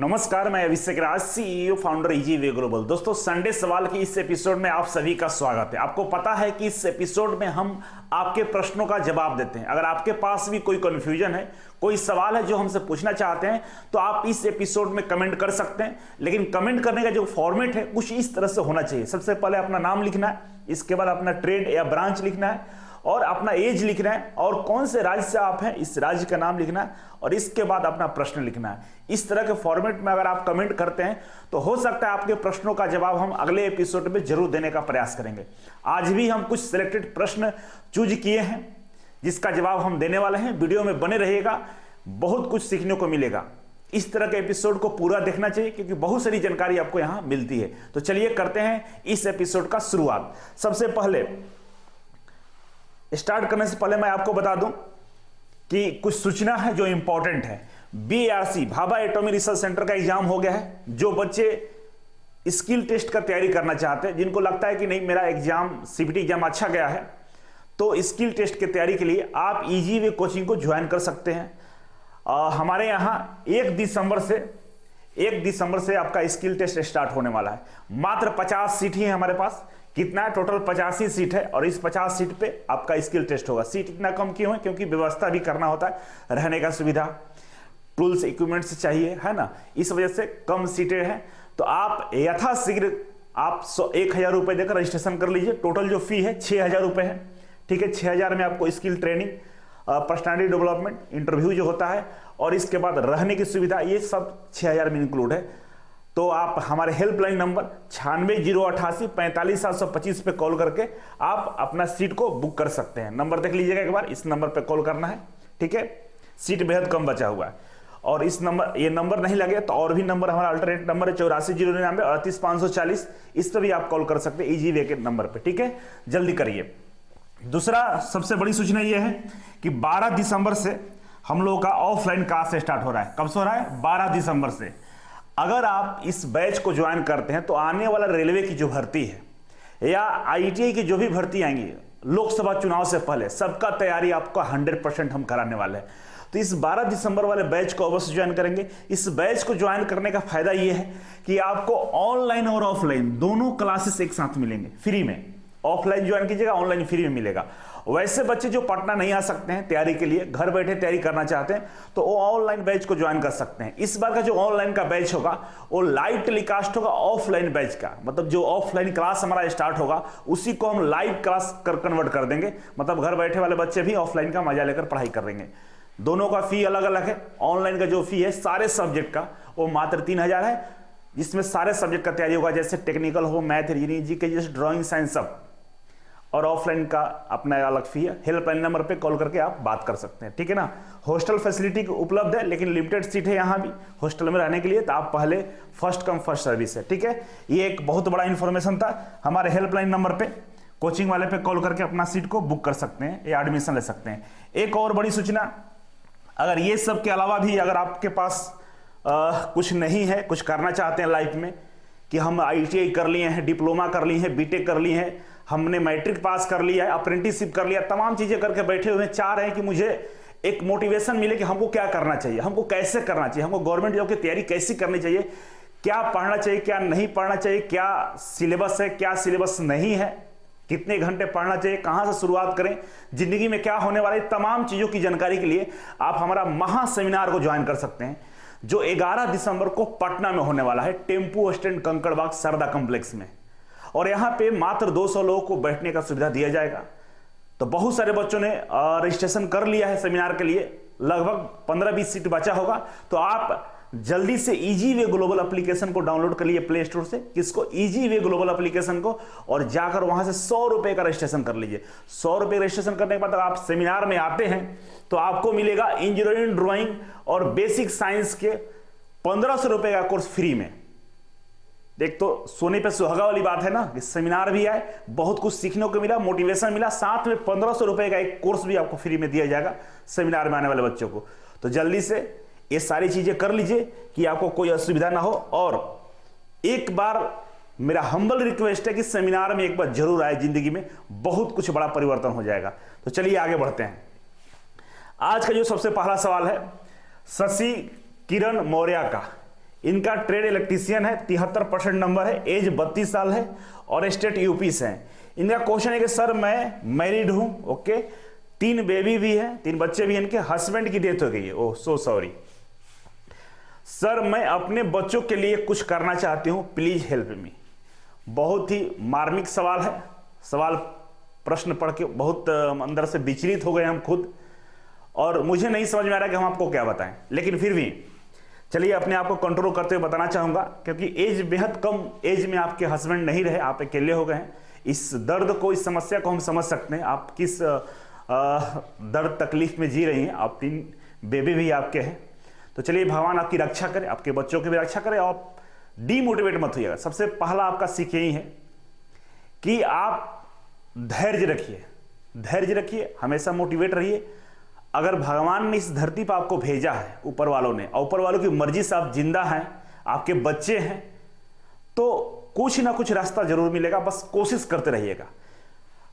नमस्कार, मैं Abhishek Raj, CEO founder easy way global. दोस्तों, संडे सवाल की इस एपिसोड में आप सभी का स्वागत है। आपको पता है कि इस एपिसोड में हम आपके प्रश्नों का जवाब देते हैं। अगर आपके पास भी कोई कंफ्यूजन है, कोई सवाल है जो हमसे पूछना चाहते हैं, तो आप इस एपिसोड में कमेंट कर सकते हैं। लेकिन कमेंट करने का जो फॉर्मेट है कुछ इस तरह से होना चाहिए। सबसे पहले अपना नाम लिखना है, इसके बाद अपना ट्रेड या ब्रांच लिखना है और अपना एज लिखना है और कौन से राज्य से आप हैं इस राज्य का नाम लिखना है और इसके बाद अपना प्रश्न लिखना है। इस तरह के फॉर्मेट में अगर आप कमेंट करते हैं तो हो सकता है आपके प्रश्नों का जवाब हम अगले एपिसोड में जरूर देने का प्रयास करेंगे। आज भी हम कुछ सिलेक्टेड प्रश्न चूज किए हैं जिसका जवाब हम देने वाले हैं। वीडियो में बने रहिएगा, बहुत कुछ सीखने को मिलेगा। इस तरह के एपिसोड को पूरा देखना चाहिए क्योंकि बहुत सारी जानकारी आपको यहां मिलती है। तो चलिए करते हैं इस एपिसोड का शुरुआत। सबसे पहले स्टार्ट करने से पहले मैं आपको बता दूं कि कुछ सूचना है जो इंपॉर्टेंट है। BARC Bhabha atomic research centre का एग्जाम हो गया है। जो बच्चे स्किल टेस्ट का तैयारी करना चाहते हैं, जिनको लगता है कि नहीं मेरा एग्जाम CBT एग्जाम अच्छा गया है, तो स्किल टेस्ट की तैयारी के लिए आप इजी वे कोचिंग को ज्वाइन कर सकते हैं। हमारे यहाँ 1 दिसंबर से आपका स्किल टेस्ट स्टार्ट होने वाला है। मात्र 50 सीट ही है हमारे पास। कितना है? टोटल 85 सीट है और इस 50 सीट पे आपका स्किल टेस्ट होगा। सीट इतना कम क्यों है? क्योंकि व्यवस्था भी करना होता है, रहने का सुविधा, टूल्स इक्विपमेंट्स चाहिए, है ना। इस वजह से कम सीटें हैं। तो आप यथाशीघ्र आप 1000 रुपये देकर रजिस्ट्रेशन कर लीजिए। टोटल जो फी है 6000 रुपये है। ठीक है, 6000 में आपको skill training, personality development, interview जो होता है और इसके बाद रहने की सुविधा, ये सब 6000 में इंक्लूड है। तो आप हमारे हेल्पलाइन नंबर 960884 45725 पे कॉल करके आप अपना सीट को बुक कर सकते हैं। नंबर देख लीजिएगा एक बार, इस नंबर पे कॉल करना है। ठीक है, सीट बेहद कम बचा हुआ है और इस नंबर, ये नंबर नहीं लगे तो और भी नंबर हमारा अल्टरनेट नंबर है 8409 38540। इस पर भी आप कॉल कर सकते हैं इजी वे के नंबर पे। ठीक है, जल्दी करिए। दूसरा सबसे बड़ी सूचना यह है कि 12 दिसंबर से हम लोगों का ऑफलाइन क्लास स्टार्ट हो रहा है। कब से हो रहा है? 12 दिसंबर से। अगर आप इस बैच को ज्वाइन करते हैं तो आने वाला रेलवे की जो भर्ती है या ITI की जो भी भर्ती आएंगी लोकसभा चुनाव से पहले, सबका तैयारी आपको 100% हम कराने वाले हैं। तो इस 12 दिसंबर वाले बैच को अवश्य ज्वाइन करेंगे। इस बैच को ज्वाइन करने का फायदा यह है कि आपको ऑनलाइन और ऑफलाइन दोनों क्लासेस एक साथ मिलेंगे फ्री में। ऑफलाइन ज्वाइन कीजिएगा, ऑनलाइन फ्री में मिलेगा। वैसे बच्चे जो पटना नहीं आ सकते हैं तैयारी के लिए, घर बैठे तैयारी करना चाहते हैं, तो वो ऑनलाइन बैच को ज्वाइन कर सकते हैं। इस बार का जो ऑनलाइन का बैच होगा वो लाइव टेलीकास्ट होगा ऑफलाइन बैच का। मतलब जो ऑफलाइन क्लास हमारा स्टार्ट होगा उसी को हम लाइव क्लास कर कन्वर्ट कर देंगे। मतलब घर बैठे वाले बच्चे भी ऑफलाइन का मजा लेकर पढ़ाई कर लेंगे। दोनों का फी अलग अलग है। ऑनलाइन का जो फी है सारे सब्जेक्ट का वो मात्र 3000 है, जिसमें सारे सब्जेक्ट का तैयारी होगा, जैसे टेक्निकल हो, math, engineering, GK, drawing, science, सब। और ऑफलाइन का अपना अलग फी है। हेल्पलाइन नंबर पे कॉल करके आप बात कर सकते हैं। ठीक है ना। हॉस्टल फैसिलिटी उपलब्ध है लेकिन लिमिटेड सीट है यहाँ भी हॉस्टल में रहने के लिए। तो आप पहले फर्स्ट कम फर्स्ट सर्विस है। ठीक है, ये एक बहुत बड़ा इंफॉर्मेशन था। हमारे हेल्पलाइन नंबर पे कोचिंग वाले पे कॉल करके अपना सीट को बुक कर सकते हैं या एडमिशन ले सकते हैं। एक और बड़ी सूचना, अगर ये सब के अलावा भी अगर आपके पास कुछ नहीं है, कुछ करना चाहते हैं लाइफ में, कि हम ITI कर लिए हैं, डिप्लोमा कर लिए हैं, BTech कर लिए हैं, हमने मैट्रिक पास कर लिया है, अप्रेंटिसशिप कर लिया, तमाम चीजें करके बैठे हुए हैं, चाह रहे हैं कि मुझे एक मोटिवेशन मिले कि हमको क्या करना चाहिए, हमको कैसे करना चाहिए, हमको गवर्नमेंट जॉब की तैयारी कैसी करनी चाहिए, क्या पढ़ना चाहिए, क्या नहीं पढ़ना चाहिए, क्या सिलेबस है, क्या सिलेबस नहीं है, कितने घंटे पढ़ना चाहिए, कहां से शुरुआत करें, जिंदगी में क्या होने वाला है, तमाम चीजों की जानकारी के लिए आप हमारा महा सेमिनार को ज्वाइन कर सकते हैं जो 11 दिसंबर को पटना में होने वाला है, tempo stand Kankarbagh Sharda complex में। और यहां पे मात्र 200 लोगों को बैठने का सुविधा दिया जाएगा। तो बहुत सारे बच्चों ने रजिस्ट्रेशन कर लिया है सेमिनार के लिए, लगभग 15-20 सीट बचा होगा। तो आप जल्दी से इजी वे ग्लोबल एप्लीकेशन को डाउनलोड कर लिए प्ले स्टोर से, किसको? इजी वे ग्लोबल एप्लीकेशन को, और जाकर वहां से 100 रुपए का रजिस्ट्रेशन कर लीजिए। 100 रुपए रजिस्ट्रेशन करने के बाद आप सेमिनार में आते हैं तो आपको मिलेगा इंजीनियरिंग, ड्राइंग और बेसिक साइंस के 1500 रुपए का कोर्स फ्री में। देख, तो सोने पे सुहागा वाली बात है ना, कि सेमिनार भी आए, बहुत कुछ सीखने को मिला, मोटिवेशन मिला, साथ में 1500 रुपए का एक कोर्स भी आपको फ्री में दिया जाएगा सेमिनार में आने वाले बच्चों को। तो जल्दी से ये सारी चीजें कर लीजिए कि आपको कोई असुविधा ना हो। और एक बार मेरा हम्बल रिक्वेस्ट है कि सेमिनार में एक बार जरूर आए, जिंदगी में बहुत कुछ बड़ा परिवर्तन हो जाएगा। तो चलिए आगे बढ़ते हैं। आज का जो सबसे पहला सवाल है शशि किरण मौर्य का, इनका ट्रेड इलेक्ट्रीशियन है, 73% नंबर है, एज 32 साल है और स्टेट यूपी से है। इनका क्वेश्चन है कि सर मैं मैरिड हूं, ओके, 3 बेबी भी है, 3 बच्चे भी हैं, इनके हस्बैंड की डेथ हो गई है, ओह सो सॉरी सर, मैं अपने बच्चों के लिए कुछ करना चाहती हूं, प्लीज हेल्प मी। बहुत ही मार्मिक सवाल है, सवाल प्रश्न पढ़ के बहुत अंदर से विचलित हो गए हम खुद, और मुझे नहीं समझ में आ रहा कि हम आपको क्या बताएं, लेकिन फिर भी चलिए अपने आप को कंट्रोल करते हुए बताना चाहूंगा, क्योंकि एज बेहद कम एज में आपके हस्बैंड नहीं रहे, आप अकेले हो गए हैं। इस दर्द को, इस समस्या को हम समझ सकते हैं, आप किस दर्द तकलीफ में जी रही हैं, आप 3 बेबी भी आपके हैं। तो चलिए भगवान आपकी रक्षा करे, आपके बच्चों की भी रक्षा करे, और डीमोटिवेट मत होइएगा। सबसे पहला आपका सीख यही है कि आप धैर्य रखिए, धैर्य रखिए, हमेशा मोटिवेट रहिए। अगर भगवान ने इस धरती पर आपको भेजा है, ऊपर वालों ने, और ऊपर वालों की मर्जी से आप जिंदा हैं, आपके बच्चे हैं, तो कुछ ना कुछ रास्ता जरूर मिलेगा, बस कोशिश करते रहिएगा।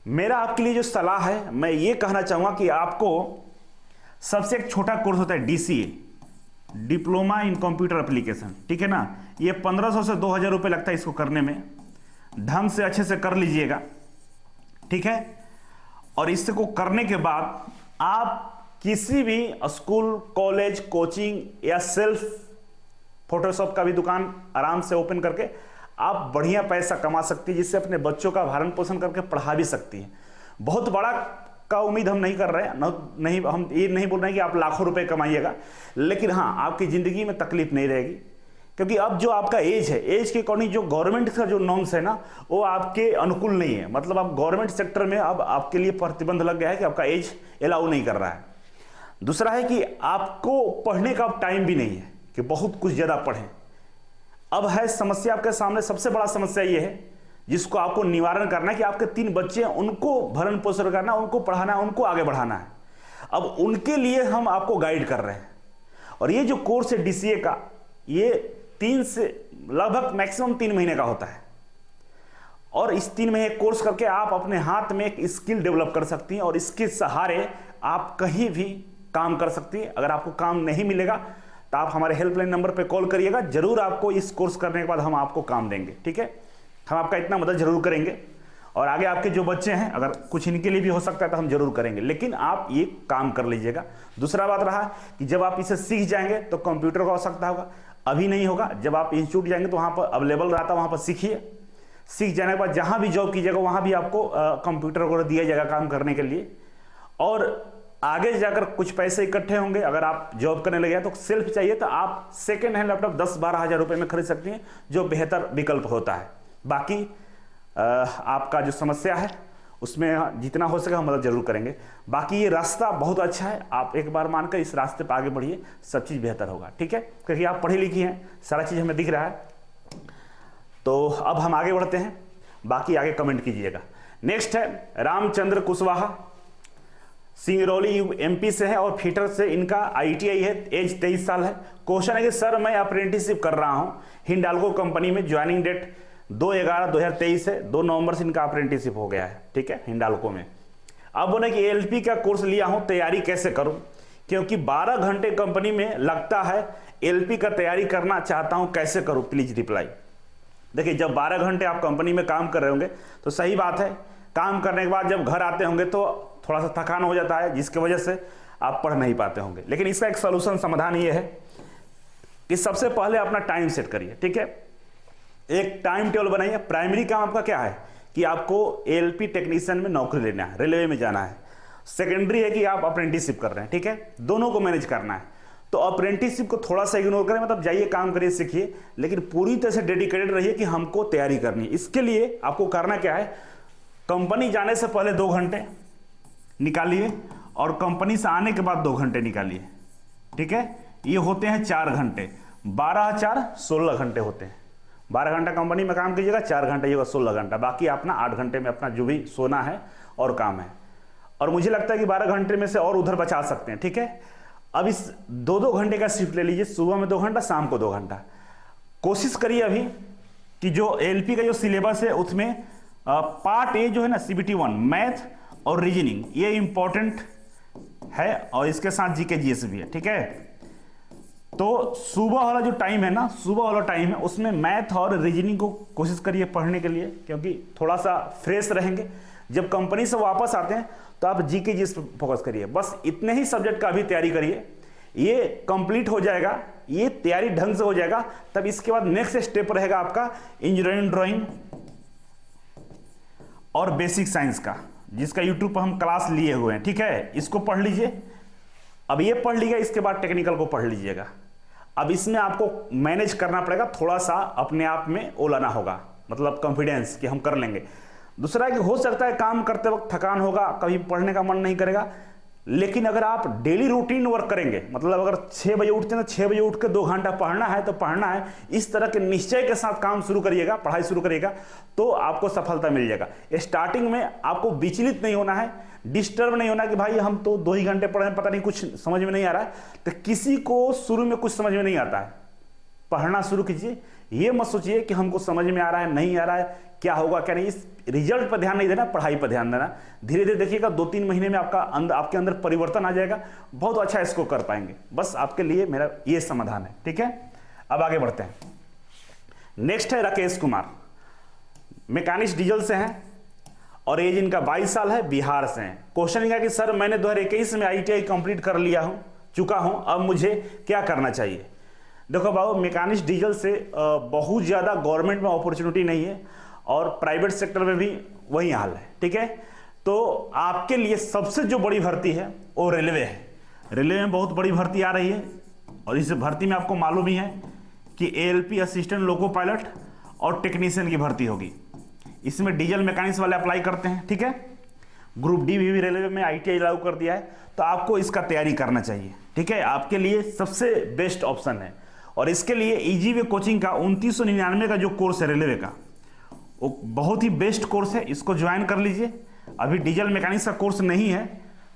मेरा आपके लिए जो सलाह है, मैं ये कहना चाहूंगा कि आपको सबसे एक छोटा कोर्स होता है DCA, diploma in computer application, ठीक है ना, ये 1500 से 2000 रुपये लगता है इसको करने में, ढंग से अच्छे से कर लीजिएगा, ठीक है। और इसको करने के बाद आप किसी भी स्कूल, कॉलेज, कोचिंग या सेल्फ फोटोशॉप का भी दुकान आराम से ओपन करके आप बढ़िया पैसा कमा सकती है, जिससे अपने बच्चों का भरण पोषण करके पढ़ा भी सकती है। बहुत बड़ा का उम्मीद हम नहीं कर रहे हैं, नहीं, हम ये नहीं बोल रहे हैं कि आप लाखों रुपए कमाइएगा, लेकिन हाँ आपकी जिंदगी में तकलीफ नहीं रहेगी, क्योंकि अब जो आपका एज है, एज के अकॉर्डिंग जो गवर्नमेंट का जो नॉर्म्स है ना, वो आपके अनुकूल नहीं है। मतलब आप गवर्नमेंट सेक्टर में अब आपके लिए प्रतिबंध लग गया है कि आपका एज अलाउ नहीं कर रहा है। दूसरा है कि आपको पढ़ने का अब टाइम भी नहीं है कि बहुत कुछ ज्यादा पढ़ें। अब है समस्या आपके सामने, सबसे बड़ा समस्या ये है जिसको आपको निवारण करना है कि आपके 3 बच्चे हैं, उनको भरण पोषण करना, उनको पढ़ाना है, उनको आगे बढ़ाना है। अब उनके लिए हम आपको गाइड कर रहे हैं, और ये जो कोर्स है DCA का, ये 3 से लगभग मैक्सिमम 3 महीने का होता है, और इस 3 महीने कोर्स करके आप अपने हाथ में एक स्किल डेवलप कर सकती हैं, और इसके सहारे आप कहीं भी काम कर सकती हैं। अगर आपको काम नहीं मिलेगा तो आप हमारे हेल्पलाइन नंबर पे कॉल करिएगा, जरूर आपको इस कोर्स करने के बाद हम आपको काम देंगे, ठीक है। हम आपका इतना मदद जरूर करेंगे, और आगे आपके जो बच्चे हैं अगर कुछ इनके लिए भी हो सकता है तो हम जरूर करेंगे, लेकिन आप ये काम कर लीजिएगा। दूसरा बात रहा कि जब आप इसे सीख जाएंगे तो कंप्यूटर का आवश्यकता होगा, अभी नहीं होगा। जब आप इंस्टीट्यूट जाएंगे तो वहाँ पर अवेलेबल रहता है, वहाँ पर सीखिए। सीख जाने के बाद जहाँ भी जॉब कीजिएगा वहाँ भी आपको कंप्यूटर वगैरह दिया जाएगा काम करने के लिए, और आगे जाकर कुछ पैसे इकट्ठे होंगे। अगर आप जॉब करने लगे हैं तो सेल्फ चाहिए तो आप सेकेंड हैंड लैपटॉप 10-12 हज़ार रुपये में खरीद सकती हैं, जो बेहतर विकल्प होता है। बाकी आपका जो समस्या है उसमें जितना हो सके हम मदद जरूर करेंगे। बाकी ये रास्ता बहुत अच्छा है, आप एक बार मानकर इस रास्ते पर आगे बढ़िए, सब चीज़ बेहतर होगा, ठीक है, क्योंकि आप पढ़ी लिखी हैं, सारा चीज़ हमें दिख रहा है। तो अब हम आगे बढ़ते हैं, बाकी आगे कमेंट कीजिएगा। नेक्स्ट है रामचंद्र कुशवाहा, सिंगरौली MP से है, और फीटर से इनका ITI है, एज 23 साल है। क्वेश्चन है कि सर मैं अप्रेंटिसशिप कर रहा हूँ हिंडाल्को कंपनी में, ज्वाइनिंग डेट 2/11/2023 है, 2 नवंबर से इनका अप्रेंटिसशिप हो गया है, ठीक है, हिंडाल्को में। अब बोले कि LP का कोर्स लिया हूँ, तैयारी कैसे करूँ, क्योंकि 12 घंटे कंपनी में लगता है, LP का तैयारी करना चाहता हूँ, कैसे करूँ, प्लीज रिप्लाई। देखिए जब 12 घंटे आप कंपनी में काम कर रहे होंगे तो सही बात है, काम करने के बाद जब घर आते होंगे तो थोड़ा सा थकान हो जाता है, जिसकी वजह से आप पढ़ नहीं पाते होंगे। लेकिन इसका एक सोल्यूशन, समाधान ये है कि सबसे पहले अपना टाइम सेट करिए, ठीक है, एक टाइम टेबल बनाइए। प्राइमरी काम आपका क्या है कि आपको LP टेक्नीशियन में नौकरी लेना है, रेलवे में जाना है। सेकेंडरी है कि आप अप्रेंटिसशिप कर रहे हैं, ठीक है, दोनों को मैनेज करना है। तो अप्रेंटिसशिप को थोड़ा सा इग्नोर करें, मतलब जाइए काम करिए, सीखिए, लेकिन पूरी तरह से डेडिकेटेड रहिए कि हमको तैयारी करनी है। इसके लिए आपको करना क्या है, कंपनी जाने से पहले 2 घंटे निकालिए, और कंपनी से आने के बाद 2 घंटे निकालिए, ठीक है, ये होते हैं 4 घंटे। 12/4 16 घंटे होते हैं। 12 घंटा कंपनी में काम कीजिएगा, 4 घंटे ये 16 घंटा, बाकी अपना 8 घंटे में अपना जो भी सोना है और काम है। और मुझे लगता है कि 12 घंटे में से और उधर बचा सकते हैं, ठीक है। अब इस 2-2 घंटे का शिफ्ट ले लीजिए, सुबह में 2 घंटा, शाम को 2 घंटा। कोशिश करिए अभी कि जो LP का जो सिलेबस है उसमें पार्ट A जो है ना, CBT 1 मैथ और रीजनिंग, ये इंपॉर्टेंट है, और इसके साथ GK GS भी है, ठीक है। तो सुबह वाला जो टाइम है ना, सुबह वाला टाइम है, उसमें मैथ और रीजनिंग को कोशिश करिए पढ़ने के लिए, क्योंकि थोड़ा सा फ्रेश रहेंगे। जब कंपनी से वापस आते हैं तो आप जीके जीएस पर फोकस करिए। बस इतने ही सब्जेक्ट का अभी तैयारी करिए, ये कंप्लीट हो जाएगा, ये तैयारी ढंग से हो जाएगा, तब इसके बाद नेक्स्ट स्टेप रहेगा आपका इंजीनियरिंग ड्राइंग और बेसिक साइंस का, जिसका यूट्यूब पर हम क्लास लिए हुए हैं। ठीक है, इसको पढ़ लीजिए। अब ये पढ़ लीजिए, इसके बाद टेक्निकल को पढ़ लीजिएगा। अब इसमें आपको मैनेज करना पड़ेगा, थोड़ा सा अपने आप में ओ लाना होगा, मतलब कॉन्फिडेंस कि हम कर लेंगे। दूसरा है कि हो सकता है काम करते वक्त थकान होगा, कभी पढ़ने का मन नहीं करेगा, लेकिन अगर आप डेली रूटीन वर्क करेंगे, मतलब अगर 6 बजे उठते हैं तो 6 बजे उठ के 2 घंटा पढ़ना है तो पढ़ना है, इस तरह के निश्चय के साथ काम शुरू करिएगा, पढ़ाई शुरू करिएगा, तो आपको सफलता मिल जाएगा। स्टार्टिंग में आपको विचलित नहीं होना है, डिस्टर्ब नहीं होना कि भाई हम तो 2 ही घंटे पढ़े, पता नहीं कुछ समझ में नहीं आ रहा है। तो किसी को शुरू में कुछ समझ में नहीं आता है, पढ़ना शुरू कीजिए, ये मत सोचिए कि हमको समझ में आ रहा है नहीं आ रहा है, क्या होगा क्या नहीं, इस रिजल्ट पर ध्यान नहीं देना, पढ़ाई पर ध्यान देना। धीरे धीरे देखिएगा 2-3 महीने में आपके अंदर परिवर्तन आ जाएगा, बहुत अच्छा इसको कर पाएंगे। बस आपके लिए मेरा ये समाधान है। ठीक है, अब आगे बढ़ते हैं। नेक्स्ट है राकेश कुमार, मैकेनिक्स डीजल से हैं और एज इनका 22 साल है, बिहार से हैं। क्वेश्चन यह है कि सर मैंने 2021 में ITI कंप्लीट कर लिया चुका हूं, अब मुझे क्या करना चाहिए। देखो बाबू, मैकेनिक्स डीजल से बहुत ज़्यादा गवर्नमेंट में अपॉर्चुनिटी नहीं है और प्राइवेट सेक्टर में भी वही हाल है। ठीक है, तो आपके लिए सबसे जो बड़ी भर्ती है वो रेलवे है। रेलवे में बहुत बड़ी भर्ती आ रही है और इस भर्ती में आपको मालूम ही है कि ALP असिस्टेंट लोको पायलट और टेक्नीशियन की भर्ती होगी। इसमें डीजल मैकेनिक्स वाले अप्लाई करते हैं। ठीक है, ग्रुप डी भी रेलवे में ITI लागू कर दिया है, तो आपको इसका तैयारी करना चाहिए। ठीक है, आपके लिए सबसे बेस्ट ऑप्शन है। और इसके लिए EGV कोचिंग का 2999 का जो कोर्स है रेलवे का, वो बहुत ही बेस्ट कोर्स है, इसको ज्वाइन कर लीजिए। अभी डीजल मैकेनिक्स का कोर्स नहीं है,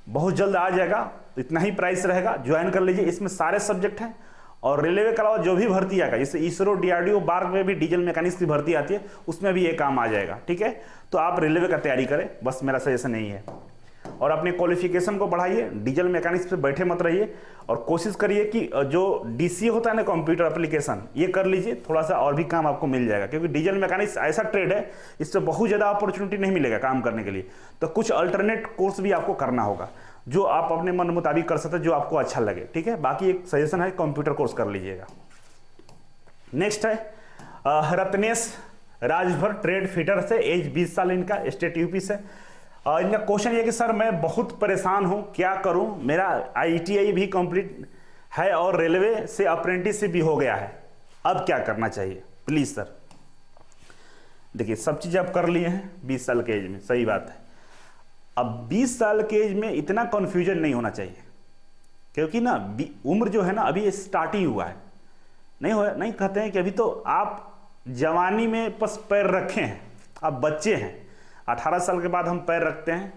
बहुत जल्द आ जाएगा, तो इतना ही प्राइस रहेगा, ज्वाइन कर लीजिए। इसमें सारे सब्जेक्ट हैं और रेलवे के अलावा जो भी भर्ती आएगा, जैसे ISRO DRDO बार्ग में भी डीजल मैकेनिक्स की भर्ती आती है, उसमें भी ये काम आ जाएगा। ठीक है, तो आप रेलवे का तैयारी करें, बस मेरा सजेशन यही है। और अपने क्वालिफिकेशन को बढ़ाइए, डीजल मैकेनिक्स पे बैठे मत रहिए और कोशिश करिए कि जो DCA होता है ना, कंप्यूटर एप्लीकेशन, ये कर लीजिए, थोड़ा सा और भी काम आपको मिल जाएगा। क्योंकि डीजल मैकेनिक्स ऐसा ट्रेड है, इससे बहुत ज़्यादा अपॉर्चुनिटी नहीं मिलेगा काम करने के लिए, तो कुछ अल्टरनेट कोर्स भी आपको करना होगा जो आप अपने मन मुताबिक कर सकते हैं, जो आपको अच्छा लगे। ठीक है, बाकी एक सजेशन है, कंप्यूटर कोर्स कर लीजिएगा। नेक्स्ट है रत्नेश राजभर, ट्रेड फिटर से, एज 20 साल इनका, स्टेट UP से। इनका क्वेश्चन ये कि सर मैं बहुत परेशान हूं, क्या करूं, मेरा ITI भी कंप्लीट है और रेलवे से अप्रेंटिसशिप भी हो गया है, अब क्या करना चाहिए प्लीज सर। देखिए, सब चीज़ आप कर लिए हैं 20 साल के एज में, सही बात है। अब 20 साल के एज में इतना कन्फ्यूजन नहीं होना चाहिए, क्योंकि ना उम्र जो है ना अभी स्टार्टिंग हुआ है, नहीं कहते हैं कि अभी तो आप जवानी में बस पैर रखे हैं, आप बच्चे हैं। 18 साल के बाद हम पैर रखते हैं,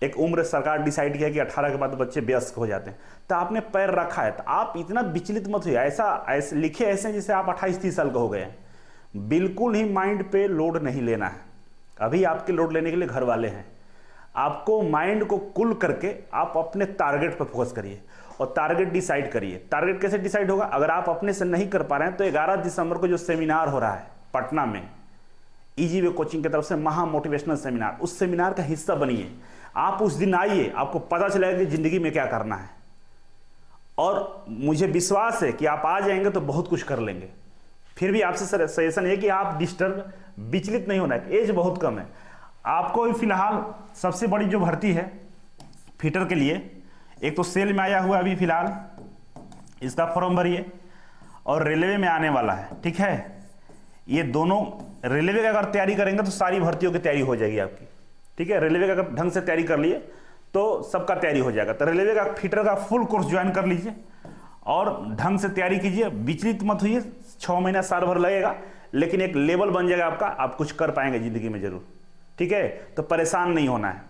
एक उम्र सरकार डिसाइड किया कि 18 के बाद बच्चे वयस्क हो जाते हैं, तो आपने पैर रखा है, तो आप इतना विचलित मत होइए। ऐसे लिखे ऐसे जैसे आप 28-30 साल का हो गए हैं, बिल्कुल ही माइंड पे लोड नहीं लेना है। अभी आपके लोड लेने के लिए घर वाले हैं, आपको माइंड को कूल करके आप अपने टारगेट पर फोकस करिए और टारगेट डिसाइड करिए। टारगेट कैसे डिसाइड होगा, अगर आप अपने से नहीं कर पा रहे हैं तो 11 दिसंबर को जो सेमिनार हो रहा है पटना में, EGV कोचिंग की तरफ से महा मोटिवेशनल सेमिनार, उस सेमिनार का हिस्सा बनिए। आप उस दिन आइए, आपको पता चलेगा कि जिंदगी में क्या करना है, और मुझे विश्वास है कि आप आ जाएंगे तो बहुत कुछ कर लेंगे। फिर भी आपसे सजेशन है कि आप विचलित नहीं होना है, एज बहुत कम है आपको। फिलहाल सबसे बड़ी जो भर्ती है फिटर के लिए, एक तो सेल में आया हुआ अभी फिलहाल, इसका फॉर्म भरिए, और रेलवे में आने वाला है। ठीक है, ये दोनों रेलवे का अगर तैयारी करेंगे तो सारी भर्तियों की तैयारी हो जाएगी आपकी। ठीक है, रेलवे का अगर ढंग से तैयारी कर लिए तो सबका तैयारी हो जाएगा। तो रेलवे का फिटर का फुल कोर्स ज्वाइन कर लीजिए और ढंग से तैयारी कीजिए, विचलित मत होइए। 6 महीना साल भर लगेगा, लेकिन एक लेवल बन जाएगा आपका, आप कुछ कर पाएंगे जिंदगी में जरूर। ठीक है, तो परेशान नहीं होना है।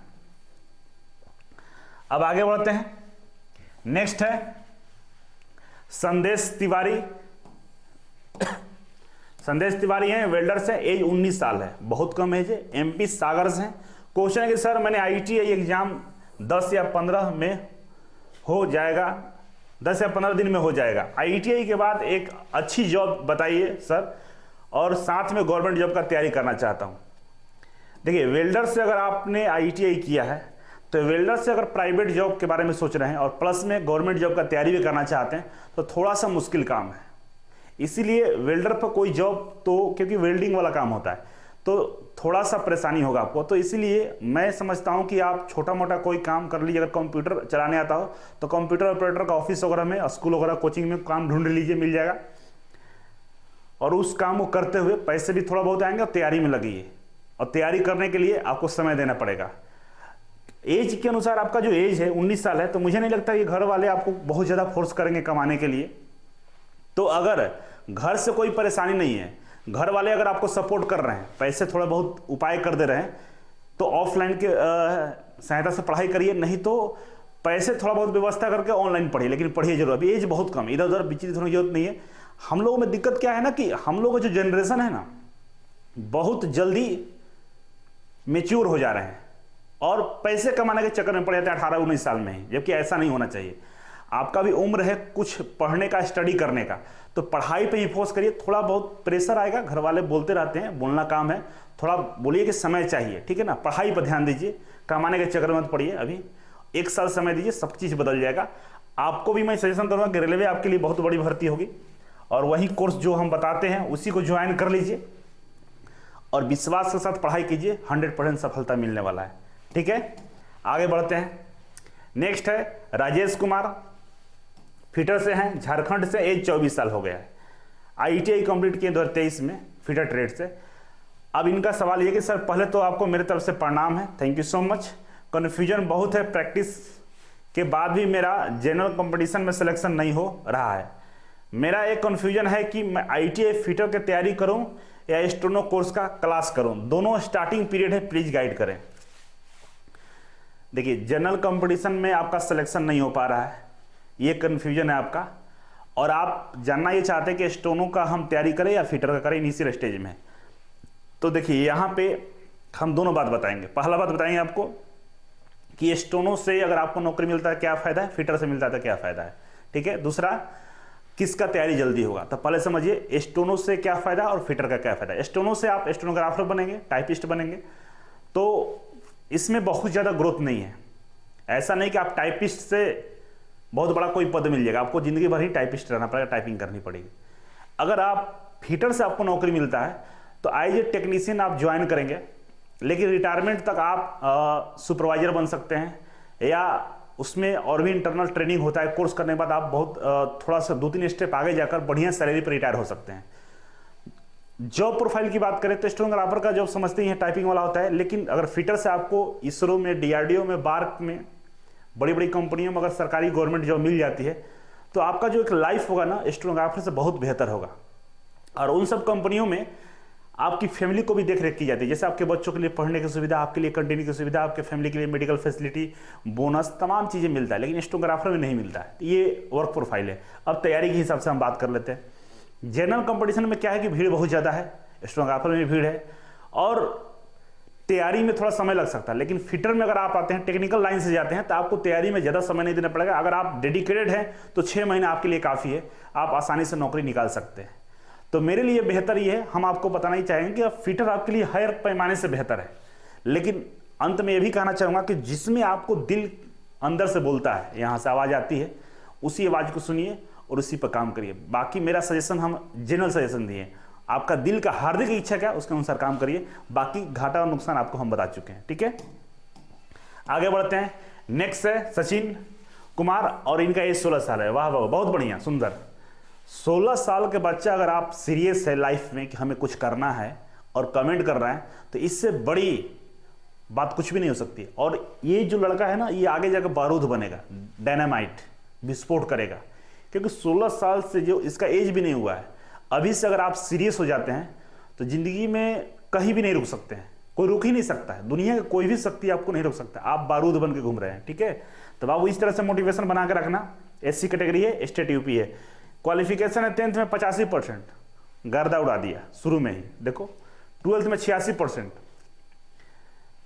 अब आगे बढ़ते हैं। नेक्स्ट है संदेश तिवारी। संदेश तिवारी हैं, वेल्डर से, एज 19 साल है, बहुत कम एज है, MP सागर से हैं। क्वेश्चन है कि सर मैंने ITI एग्जाम 10 या 15 में हो जाएगा, 10 या 15 दिन में हो जाएगा। ITI के बाद एक अच्छी जॉब बताइए सर, और साथ में गवर्नमेंट जॉब का तैयारी करना चाहता हूँ। देखिए, वेल्डर से अगर आपने ITI किया है तो वेल्डर से अगर प्राइवेट जॉब के बारे में सोच रहे हैं और प्लस में गवर्नमेंट जॉब का तैयारी भी करना चाहते हैं तो थोड़ा सा मुश्किल काम है। इसीलिए वेल्डर पर कोई जॉब तो, क्योंकि वेल्डिंग वाला काम होता है तो थोड़ा सा परेशानी होगा आपको, तो इसीलिए मैं समझता हूं कि आप छोटा मोटा कोई काम कर लीजिए। अगर कंप्यूटर चलाने आता हो तो कंप्यूटर ऑपरेटर का ऑफिस वगैरह में, स्कूल वगैरह, कोचिंग में काम ढूंढ लीजिए, मिल जाएगा। और उस काम को करते हुए पैसे भी थोड़ा बहुत आएंगे और तैयारी में लगिए। और तैयारी करने के लिए आपको समय देना पड़ेगा। एज के अनुसार आपका जो एज है 19 साल है, तो मुझे नहीं लगता कि घर वाले आपको बहुत ज़्यादा फोर्स करेंगे कमाने के लिए। तो अगर घर से कोई परेशानी नहीं है, घर वाले अगर आपको सपोर्ट कर रहे हैं, पैसे थोड़ा बहुत उपाय कर दे रहे हैं, तो ऑफलाइन के सहायता से पढ़ाई करिए, नहीं तो पैसे थोड़ा बहुत व्यवस्था करके ऑनलाइन पढ़िए, लेकिन पढ़िए जरूर। अभी एज बहुत कम, इधर उधर विचित्र होने की जरूरत नहीं है। हम लोगों में दिक्कत क्या है ना कि हम लोग का जो जनरेशन है ना, बहुत जल्दी मेच्योर हो जा रहे हैं और पैसे कमाने के चक्कर में पड़ जाते हैं 18-19 साल में ही, जबकि ऐसा नहीं होना चाहिए। आपका भी उम्र है कुछ पढ़ने का, स्टडी करने का, तो पढ़ाई पे ही फोकस करिए। थोड़ा बहुत प्रेशर आएगा, घर वाले बोलते रहते हैं, बोलना काम है, थोड़ा बोलिए कि समय चाहिए, ठीक है ना। पढ़ाई पर ध्यान दीजिए, कमाने के चक्कर में मत पड़िए। अभी 1 साल समय दीजिए, सब चीज़ बदल जाएगा। आपको भी मैं सजेशन करूँगा कि रेलवे आपके लिए बहुत बड़ी भर्ती होगी और वही कोर्स जो हम बताते हैं उसी को ज्वाइन कर लीजिए और विश्वास के साथ पढ़ाई कीजिए, 100% सफलता मिलने वाला है, ठीक है। आगे बढ़ते हैं। नेक्स्ट है राजेश कुमार, फिटर से हैं, झारखंड से, एज 24 साल हो गया है। ITI कंप्लीट किए 2023 में फिटर ट्रेड से। अब इनका सवाल ये कि सर, पहले तो आपको मेरे तरफ से प्रणाम है, thank you so much. Confusion बहुत है, प्रैक्टिस के बाद भी मेरा जनरल कंपटीशन में सिलेक्शन नहीं हो रहा है। मेरा एक कन्फ्यूजन है कि मैं ITI फिटर की तैयारी करूं या स्टेनो कोर्स का क्लास करूं, दोनों स्टार्टिंग पीरियड है, प्लीज गाइड करें। देखिए, जनरल कंपटीशन में आपका सिलेक्शन नहीं हो पा रहा है, ये कन्फ्यूजन है आपका, और आप जानना ये चाहते हैं कि स्टोनो का हम तैयारी करें या फिटर का करें इनिशियल स्टेज में। तो देखिए, यहाँ पे हम दोनों बात बताएंगे। पहला बात बताएंगे आपको कि स्टोनो से अगर आपको नौकरी मिलता है क्या फ़ायदा है, फिटर से मिलता है तो क्या फ़ायदा है, ठीक है। दूसरा, किसका तैयारी जल्दी होगा, तो पहले समझिए स्टोनो से क्या फ़ायदा और फिटर का क्या फ़ायदा है। स्टोनो से आप स्टेनोग्राफर बनेंगे, टाइपिस्ट बनेंगे, तो इसमें बहुत ज़्यादा ग्रोथ नहीं है। ऐसा नहीं कि आप टाइपिस्ट से बहुत बड़ा कोई पद मिल जाएगा, आपको ज़िंदगी भर ही टाइपिस्ट रहना पड़ेगा, टाइपिंग करनी पड़ेगी। अगर आप फिटर से आपको नौकरी मिलता है तो एज ए टेक्नीशियन आप ज्वाइन करेंगे, लेकिन रिटायरमेंट तक आप सुपरवाइजर बन सकते हैं, या उसमें और भी इंटरनल ट्रेनिंग होता है। कोर्स करने के बाद आप बहुत थोड़ा सा 2-3 स्टेप आगे जाकर बढ़िया सैलरी पर रिटायर हो सकते हैं। जॉब प्रोफाइल की बात करें तो स्टेनोग्राफर का जॉब समझते हैं टाइपिंग वाला होता है, लेकिन अगर फिटर से आपको इसरो में, DRDO में, बार्क में, बड़ी बड़ी कंपनियों में अगर सरकारी गवर्नमेंट जॉब मिल जाती है तो आपका जो एक लाइफ होगा ना स्टेनोग्राफर से बहुत बेहतर होगा। और उन सब कंपनियों में आपकी फैमिली को भी देख रेख की जाती है, जैसे आपके बच्चों के लिए पढ़ने की सुविधा, आपके लिए कंटिन्यू की सुविधा, आपके फैमिली के लिए मेडिकल फैसिलिटी, बोनस, तमाम चीज़ें मिलता है, लेकिन स्टेनोग्राफर में नहीं मिलता है। ये वर्क प्रोफाइल है। अब तैयारी के हिसाब से हम बात कर लेते हैं। जनरल कंपटीशन में क्या है कि भीड़ बहुत ज़्यादा है, स्टेनोग्राफर में भी भीड़ है और तैयारी में थोड़ा समय लग सकता है। लेकिन फिटर में अगर आप आते हैं, टेक्निकल लाइन से जाते हैं, तो आपको तैयारी में ज़्यादा समय नहीं देना पड़ेगा। अगर आप डेडिकेटेड हैं तो 6 महीने आपके लिए काफ़ी है, आप आसानी से नौकरी निकाल सकते हैं। तो मेरे लिए बेहतर ये है, हम आपको बताना ही चाहेंगे कि फिटर आपके लिए हर पैमाने से बेहतर है। लेकिन अंत में ये भी कहना चाहूँगा कि जिसमें आपको दिल अंदर से बोलता है, यहाँ से आवाज़ आती है, उसी आवाज़ को सुनिए और उसी पर काम करिए। बाकी मेरा सजेशन हम जनरल सजेशन दिए, आपका दिल का हार्दिक इच्छा क्या उसके अनुसार काम करिए, बाकी घाटा और नुकसान आपको हम बता चुके हैं, ठीक है। आगे बढ़ते हैं। नेक्स्ट है सचिन कुमार और इनका एज 16 साल है। वाह वाह, बहुत बढ़िया, सुंदर। 16 साल के बच्चा अगर आप सीरियस है लाइफ में कि हमें कुछ करना है और कमेंट कर रहे हैं, तो इससे बड़ी बात कुछ भी नहीं हो सकती। और ये जो लड़का है ना, ये आगे जाकर बारूद बनेगा, डायनामाइट, विस्फोट करेगा, क्योंकि 16 साल से जो इसका एज भी नहीं हुआ है। अभी से अगर आप सीरियस हो जाते हैं तो ज़िंदगी में कहीं भी नहीं रुक सकते हैं, कोई रुक ही नहीं सकता है। दुनिया की कोई भी शक्ति आपको नहीं रोक सकता, आप बारूद बन के घूम रहे हैं, ठीक है। तो बाबू इस तरह से मोटिवेशन बना के रखना। SC कैटेगरी है, स्टेट UP है, क्वालिफिकेशन है 10th में 85%, गर्दा उड़ा दिया शुरू में ही। देखो 12th में 86%,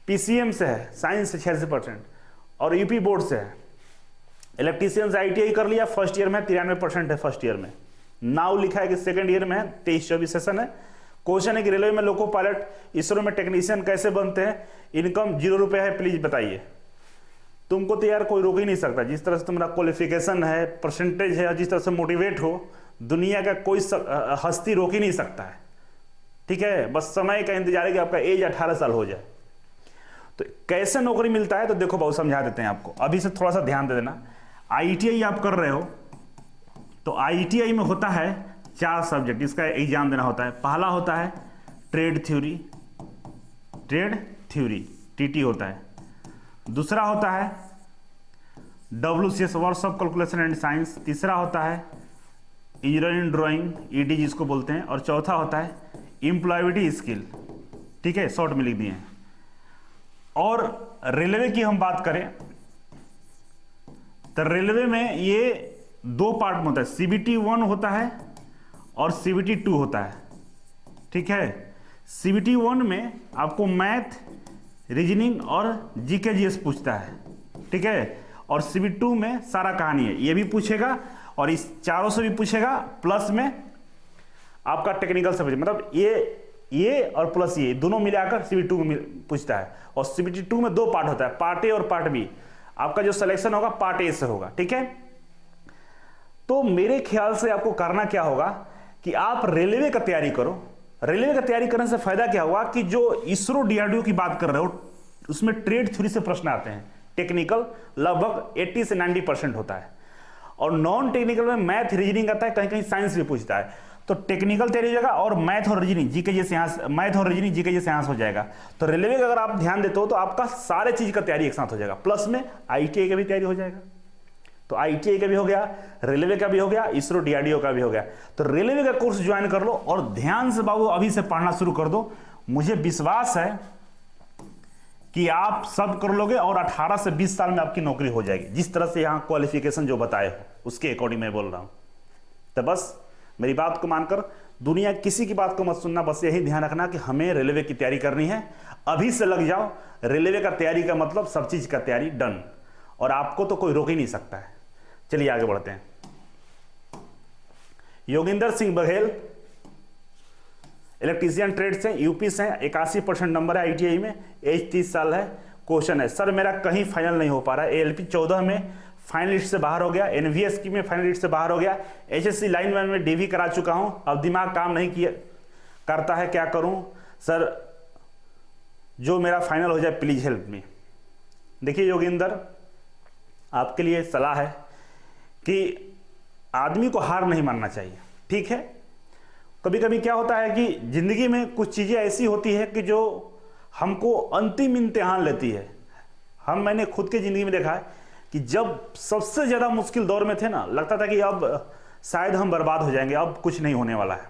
PCM से है, साइंस से 86% और UP बोर्ड से है। इलेक्ट्रीशियंस ITI कर लिया, फर्स्ट ईयर में 93% है फर्स्ट ईयर में। नाउ लिखा है कि सेकंड ईयर में है, 23-24 सेशन है। क्वेश्चन है कि रेलवे में लोको पायलट, इसरो में टेक्नीशियन कैसे बनते हैं, इनकम 0 रुपये है, प्लीज बताइए। तुमको तो यार कोई रोक ही नहीं सकता, जिस तरह से तुम्हारा क्वालिफिकेशन है, परसेंटेज है, जिस तरह से मोटिवेट हो, दुनिया का कोई हस्ती रोक ही नहीं सकता है। ठीक है, बस समय का इंतजार है कि आपका एज 18 साल हो जाए। तो कैसे नौकरी मिलता है, तो देखो बहुत समझा देते हैं आपको, अभी से थोड़ा सा ध्यान दे देना। ITI आप कर रहे हो तो ITI में होता है 4 सब्जेक्ट, इसका एग्जाम देना होता है। पहला होता है ट्रेड थ्योरी, TT होता है। दूसरा होता है WCS, workshop calculation and science. तीसरा होता है इंजीनियरिंग ड्राइंग, ED जिसको बोलते हैं। और चौथा होता है एम्प्लॉयबिलिटी स्किल। ठीक है, शॉर्ट में लिख दिए हैं। और रेलवे की हम बात करें तो रेलवे में ये 2 पार्ट में होता है, CBT 1 होता है और CBT 2 होता है। ठीक है, CBT 1 में आपको मैथ, रीजनिंग और GK GS पूछता है। ठीक है, और CBT 2 में सारा कहानी है, ये भी पूछेगा और इस चारों से भी पूछेगा, प्लस में आपका टेक्निकल से मतलब ये और प्लस ये दोनों मिलाकर CBT 2 में पूछता है। और CBT 2 में 2 पार्ट होता है, पार्ट A और पार्ट B। आपका जो सिलेक्शन होगा पार्ट A से होगा। ठीक है, तो मेरे ख्याल से आपको करना क्या होगा कि आप रेलवे का तैयारी करो। रेलवे का तैयारी करने से फायदा क्या होगा कि जो इसरो DRDO की बात कर रहे हो उसमें ट्रेड थ्योरी से प्रश्न आते हैं। टेक्निकल लगभग 80 से 90% होता है, और नॉन टेक्निकल में मैथ, रीजनिंग आता है, कहीं कहीं साइंस भी पूछता है। तो टेक्निकल तैयारी हो जाएगा और मैथ और रीजनिंग GK जैसे यहाँ हो जाएगा। तो रेलवे का अगर आप ध्यान देते हो तो आपका सारे चीज का तैयारी एक साथ हो जाएगा, प्लस में ITI का भी तैयारी हो जाएगा। तो ITI का भी हो गया, रेलवे का भी हो गया, इसरो DRDO का भी हो गया। तो रेलवे का कोर्स ज्वाइन कर लो और ध्यान से बाबू अभी से पढ़ना शुरू कर दो। मुझे विश्वास है कि आप सब कर लोगे और 18 से 20 साल में आपकी नौकरी हो जाएगी, जिस तरह से यहाँ क्वालिफिकेशन जो बताए हो उसके अकॉर्डिंग मैं बोल रहा हूँ। तो बस मेरी बात को मानकर दुनिया किसी की बात को मत सुनना, बस यही ध्यान रखना कि हमें रेलवे की तैयारी करनी है। अभी से लग जाओ, रेलवे का तैयारी का मतलब सब चीज का तैयारी डन, और आपको तो कोई रोक ही नहीं सकता है। चलिए आगे बढ़ते हैं। योगिंदर सिंह बघेल इलेक्ट्रीशियन ट्रेड से, यूपी से, 81% नंबर है ITI में, एज 30 साल है। क्वेश्चन है, सर मेरा कहीं फाइनल नहीं हो पा रहा है, ALP 14 में फाइनलिस्ट से बाहर हो गया, NVS की में फाइनलिस्ट से बाहर हो गया, HSC लाइन 1 में DV करा चुका हूं, अब दिमाग काम नहीं किया करता है, क्या करूं सर, जो मेरा फाइनल हो जाए प्लीज हेल्प मी। देखिए योगिंदर, आपके लिए सलाह है कि आदमी को हार नहीं मानना चाहिए। ठीक है, कभी कभी क्या होता है कि जिंदगी में कुछ चीजें ऐसी होती है कि जो हमको अंतिम इम्तिहान लेती है। मैंने खुद की जिंदगी में देखा है कि जब सबसे ज्यादा मुश्किल दौर में थे ना, लगता था कि अब शायद हम बर्बाद हो जाएंगे, अब कुछ नहीं होने वाला है।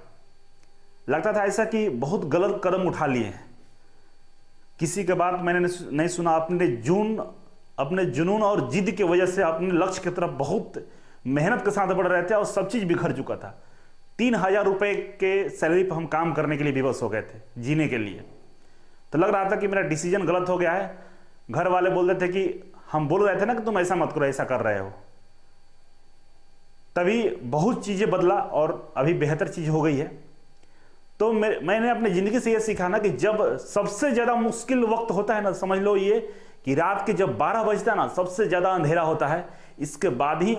लगता था ऐसा कि बहुत गलत कदम उठा लिए हैं, किसी के बात मैंने नहीं सुना, अपने जुनून और जिद की वजह से अपने लक्ष्य की तरफ बहुत मेहनत के साथ बढ़ रहे थे और सब चीज बिखर चुका था। 3000 रुपए के सैलरी पर हम काम करने के लिए विवश हो गए थे, जीने के लिए। तो लग रहा था कि मेरा डिसीजन गलत हो गया है। घर वाले बोल रहे थे कि हम बोल रहे थे ना कि तुम ऐसा मत करो, ऐसा कर रहे हो। तभी बहुत चीजें बदला और अभी बेहतर चीज हो गई है। तो मैंने अपनी जिंदगी से यह सीखा ना कि जब सबसे ज्यादा मुश्किल वक्त होता है ना, समझ लो ये कि रात के जब 12 बजता है ना, सबसे ज्यादा अंधेरा होता है, इसके बाद ही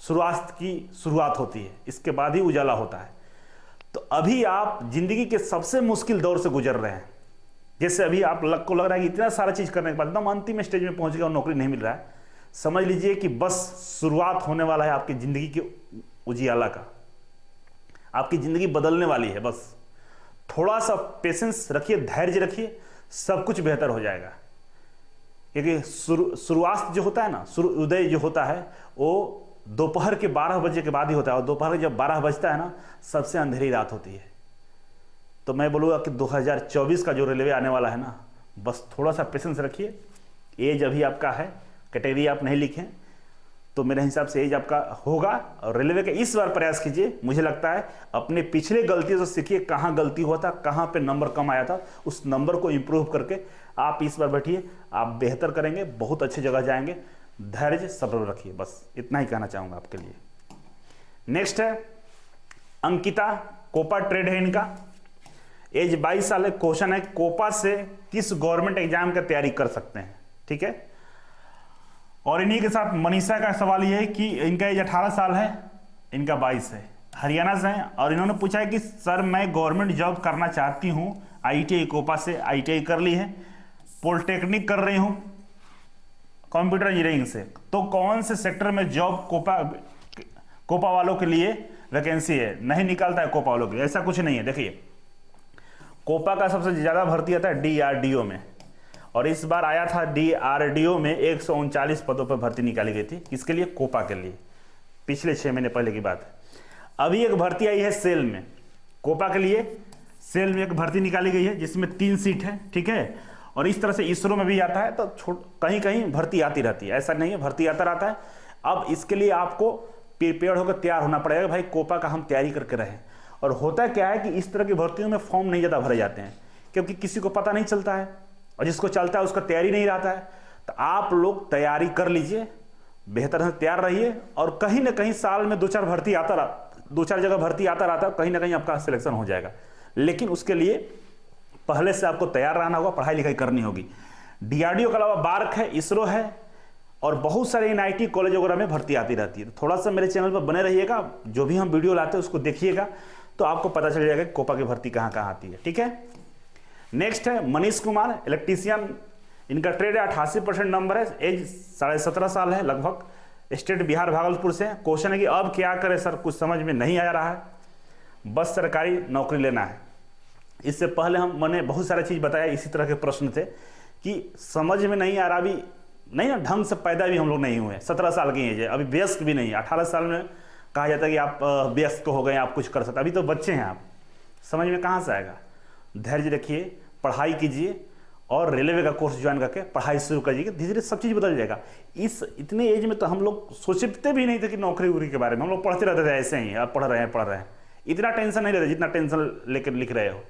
सूर्यास्त की शुरुआत होती है, इसके बाद ही उजाला होता है। तो अभी आप जिंदगी के सबसे मुश्किल दौर से गुजर रहे हैं। जैसे अभी आप को लग रहा है कि इतना सारा चीज करने के बाद एकदम अंतिम स्टेज में पहुंच गया और नौकरी नहीं मिल रहा है, समझ लीजिए कि बस शुरुआत होने वाला है आपकी जिंदगी के उजियाला का। आपकी जिंदगी बदलने वाली है। बस थोड़ा सा पेशेंस रखिए, धैर्य रखिए, सब कुछ बेहतर हो जाएगा। क्योंकि शुरुआत जो होता है ना, सूर्योदय जो होता है वो दोपहर के 12 बजे के बाद ही होता है, और दोपहर जब 12 बजता है ना, सबसे अंधेरी रात होती है। तो मैं बोलूँगा कि 2024 का जो रेलवे आने वाला है ना, बस थोड़ा सा पेशेंस रखिए। एज अभी आपका है, कैटेगरी आप नहीं लिखें, तो मेरे हिसाब से एज आपका होगा। और रेलवे के इस बार प्रयास कीजिए। मुझे लगता है अपने पिछले गलतियों से सीखिए, कहाँ गलती हुआ था, कहाँ पे नंबर कम आया था, उस नंबर को इम्प्रूव करके आप इस बार बैठिए, आप बेहतर करेंगे, बहुत अच्छी जगह जाएंगे। धैर्य सब्र रखिए, बस इतना ही कहना चाहूंगा आपके लिए। नेक्स्ट है अंकिता, कोपा ट्रेड है इनका, एज 22 साल है। क्वेश्चन है कोपा से किस गवर्नमेंट एग्जाम की तैयारी कर सकते हैं, ठीक है। और इन्हीं के साथ मनीषा का सवाल यह है कि इनका एज 18 साल है, इनका 22 है, हरियाणा से हैं, और इन्होंने पूछा है कि सर मैं गवर्नमेंट जॉब करना चाहती हूँ, ITI कोपा से ITI कर ली है, पॉलिटेक्निक कर रही हूँ कंप्यूटर इंजीनियरिंग से, तो कौन से सेक्टर में जॉब कोपा वालों के लिए वैकेंसी है? नहीं निकालता है कोपा वालों के लिए, ऐसा कुछ नहीं है। देखिए कोपा का सबसे ज़्यादा भर्ती आता है DRDO में, और इस बार आया था DRDO में 139 पदों पर भर्ती निकाली गई थी। किसके लिए? कोपा के लिए, पिछले 6 महीने पहले की बात है। अभी एक भर्ती आई है सेल में, कोपा के लिए सेल में एक भर्ती निकाली गई है जिसमें 3 सीट है, ठीक है। और इस तरह से इसरो में भी आता है, तो कहीं कहीं भर्ती आती रहती है, ऐसा नहीं है, भर्ती आता रहता है। अब इसके लिए आपको प्रिपेयर होकर तैयार होना पड़ेगा, भाई कोपा का हम तैयारी करके रहें। और होता क्या है कि इस तरह की भर्तियों में फॉर्म नहीं ज़्यादा भरे जाते हैं, क्योंकि किसी को पता नहीं चलता है, और जिसको चलता है उसका तैयारी नहीं रहता है। तो आप लोग तैयारी कर लीजिए, बेहतर से तैयार रहिए, और कहीं ना कहीं साल में 2-4 भर्ती आता रहा, 2-4 जगह भर्ती आता रहता है, कहीं ना कहीं आपका सिलेक्शन हो जाएगा। लेकिन उसके लिए पहले से आपको तैयार रहना होगा, पढ़ाई लिखाई करनी होगी। DRDO के अलावा बार्क है, इसरो है, और बहुत सारे NIT कॉलेज वगैरह में भर्ती आती रहती है। तो थोड़ा सा मेरे चैनल पर बने रहिएगा, जो भी हम वीडियो लाते हैं उसको देखिएगा, तो आपको पता चल जाएगा कि कोपा की भर्ती कहाँ कहाँ आती है, ठीक है। नेक्स्ट है मनीष कुमार, इलेक्ट्रीशियन, इनका ट्रेड है, 88% नंबर है, एज 17.5 साल है लगभग, स्टेट बिहार भागलपुर से। क्वेश्चन है कि अब क्या करें सर, कुछ समझ में नहीं आ रहा है, बस सरकारी नौकरी लेना है। इससे पहले मैंने बहुत सारी चीज़ बताया, इसी तरह के प्रश्न थे कि समझ में नहीं आ रहा, अभी नहीं ना, ढंग से पैदा भी हम लोग नहीं हुए, 17 साल की एज है, अभी वयस्क भी नहीं है। 18 साल में कहा जाता है कि आप वयस्क हो गए, आप कुछ कर सकते, अभी तो बच्चे हैं आप, समझ में कहाँ से आएगा। धैर्य रखिए, पढ़ाई कीजिए, और रेलवे का कोर्स ज्वाइन करके पढ़ाई शुरू करिए, धीरे धीरे सब चीज़ बदल जाएगा। इस इतने एज में तो हम लोग सोचते भी नहीं थे कि नौकरी वोकरी के बारे में, हम लोग पढ़ते रहते थे ऐसे ही, आप पढ़ रहे हैं, इतना टेंशन नहीं लेते जितना टेंशन लेकर लिख रहे हो।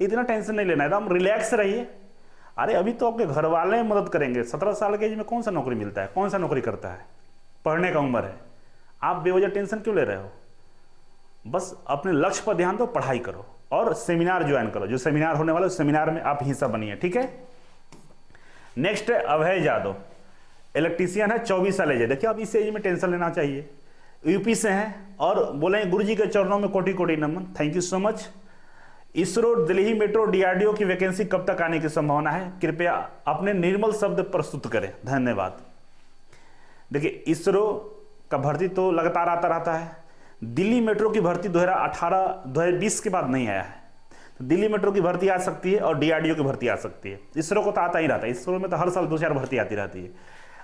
इतना टेंशन नहीं लेना है, एकदम रिलैक्स रहिए। अरे अभी तो आपके घर वाले मदद करेंगे, 17 साल के एज में कौन सा नौकरी मिलता है, कौन सा नौकरी करता है, पढ़ने का उम्र है, आप बेवजह टेंशन क्यों ले रहे हो। बस अपने लक्ष्य पर ध्यान दो, पढ़ाई करो, और सेमिनार ज्वाइन करो, जो सेमिनार होने वाला है उस सेमिनार में आप हिस्सा बनिए, ठीक है। नेक्स्ट है अभय यादव, इलेक्ट्रीशियन है, 24 साल एज है। देखिए अब इस एज में टेंशन लेना चाहिए, यूपी से हैं, और बोले गुरु जी के चरणों में कोटि कोटि नमन, thank you so much. ISRO, Delhi metro, DRDO की वैकेंसी कब तक आने की संभावना है, कृपया अपने निर्मल शब्द प्रस्तुत करें, धन्यवाद। देखिए इसरो का भर्ती तो लगातार आता रहता है, दिल्ली मेट्रो की भर्ती 2018-2020 के बाद नहीं आया है, तो दिल्ली मेट्रो की भर्ती आ सकती है, और DRDO की भर्ती आ सकती है। इसरो को तो आता ही रहता है, इसरो में तो हर साल 2-4 भर्ती आती रहती है।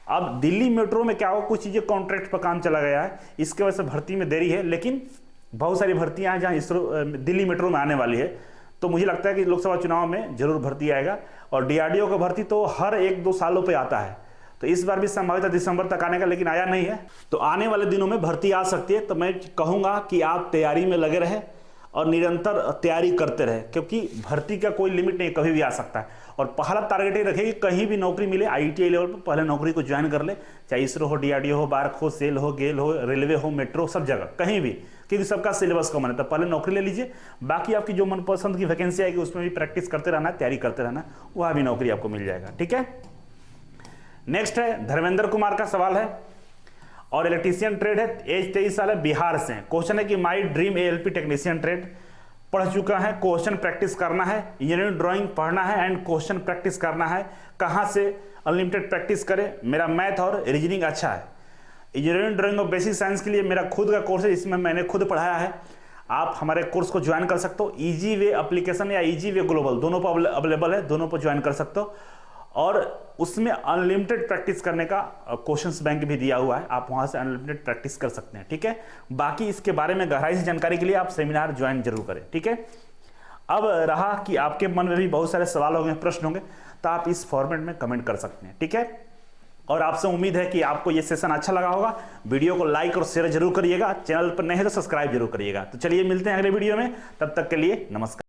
अब दिल्ली मेट्रो में क्या हो, कुछ चीज़ें कॉन्ट्रैक्ट पर काम चला गया है, इसके वजह से भर्ती में देरी है, लेकिन बहुत सारी भर्तियां हैं जहां इसरो दिल्ली मेट्रो में आने वाली है। तो मुझे लगता है कि लोकसभा चुनाव में जरूर भर्ती आएगा, और DRDO का भर्ती तो हर 1-2 सालों पे आता है, तो इस बार भी संभावित है दिसंबर तक आने का, लेकिन आया नहीं है। तो आने वाले दिनों में भर्ती आ सकती है, तो मैं कहूँगा कि आप तैयारी में लगे रहें और निरंतर तैयारी करते रहें, क्योंकि भर्ती का कोई लिमिट नहीं, कभी भी आ सकता है। और पहला टारगेट ये रखिए कि कहीं भी नौकरी मिले, ITI लेवल पर पहले नौकरी को ज्वाइन कर ले, चाहे इसरो हो, DRDO हो, बार्क हो, सेल हो, गेल हो, रेलवे हो, मेट्रो, सब जगह कहीं भी, क्योंकि सबका सिलेबस कॉमन है। तो पहले नौकरी ले लीजिए, बाकी आपकी जो मनपसंद की वैकेंसी आएगी उसमें भी प्रैक्टिस करते रहना, तैयारी करते रहना, वहाँ भी नौकरी आपको मिल जाएगा, ठीक है। नेक्स्ट है धर्मेंद्र कुमार का सवाल है, और इलेक्ट्रीशियन ट्रेड है, एज 23 साल है, बिहार से। क्वेश्चन है कि my dream ALP technician trade, पढ़ चुका है, क्वेश्चन प्रैक्टिस करना है, इंजीनियरिंग ड्राइंग पढ़ना है एंड क्वेश्चन प्रैक्टिस करना है, कहाँ से अनलिमिटेड प्रैक्टिस करें, मेरा मैथ और रीजनिंग अच्छा है। इंजीनियरिंग ड्राइंग और बेसिक साइंस के लिए मेरा खुद का कोर्स है, इसमें मैंने खुद पढ़ाया है, आप हमारे कोर्स को ज्वाइन कर सकते हो। इजी वे एप्लीकेशन या इजी वे ग्लोबल, दोनों पर अवेलेबल है, दोनों पर ज्वाइन कर सकते हो, और उसमें अनलिमिटेड प्रैक्टिस करने का क्वेश्चंस बैंक भी दिया हुआ है, आप वहां से अनलिमिटेड प्रैक्टिस कर सकते हैं, ठीक है। बाकी इसके बारे में गहराई से जानकारी के लिए आप सेमिनार ज्वाइन जरूर करें, ठीक है। अब रहा कि आपके मन में भी बहुत सारे सवाल होंगे, प्रश्न होंगे, तो आप इस फॉर्मेट में कमेंट कर सकते हैं, ठीक है। और आपसे उम्मीद है कि आपको ये सेशन अच्छा लगा होगा। वीडियो को लाइक और शेयर जरूर करिएगा, चैनल पर नए हैं तो सब्सक्राइब जरूर करिएगा। तो चलिए मिलते हैं अगले वीडियो में, तब तक के लिए नमस्कार।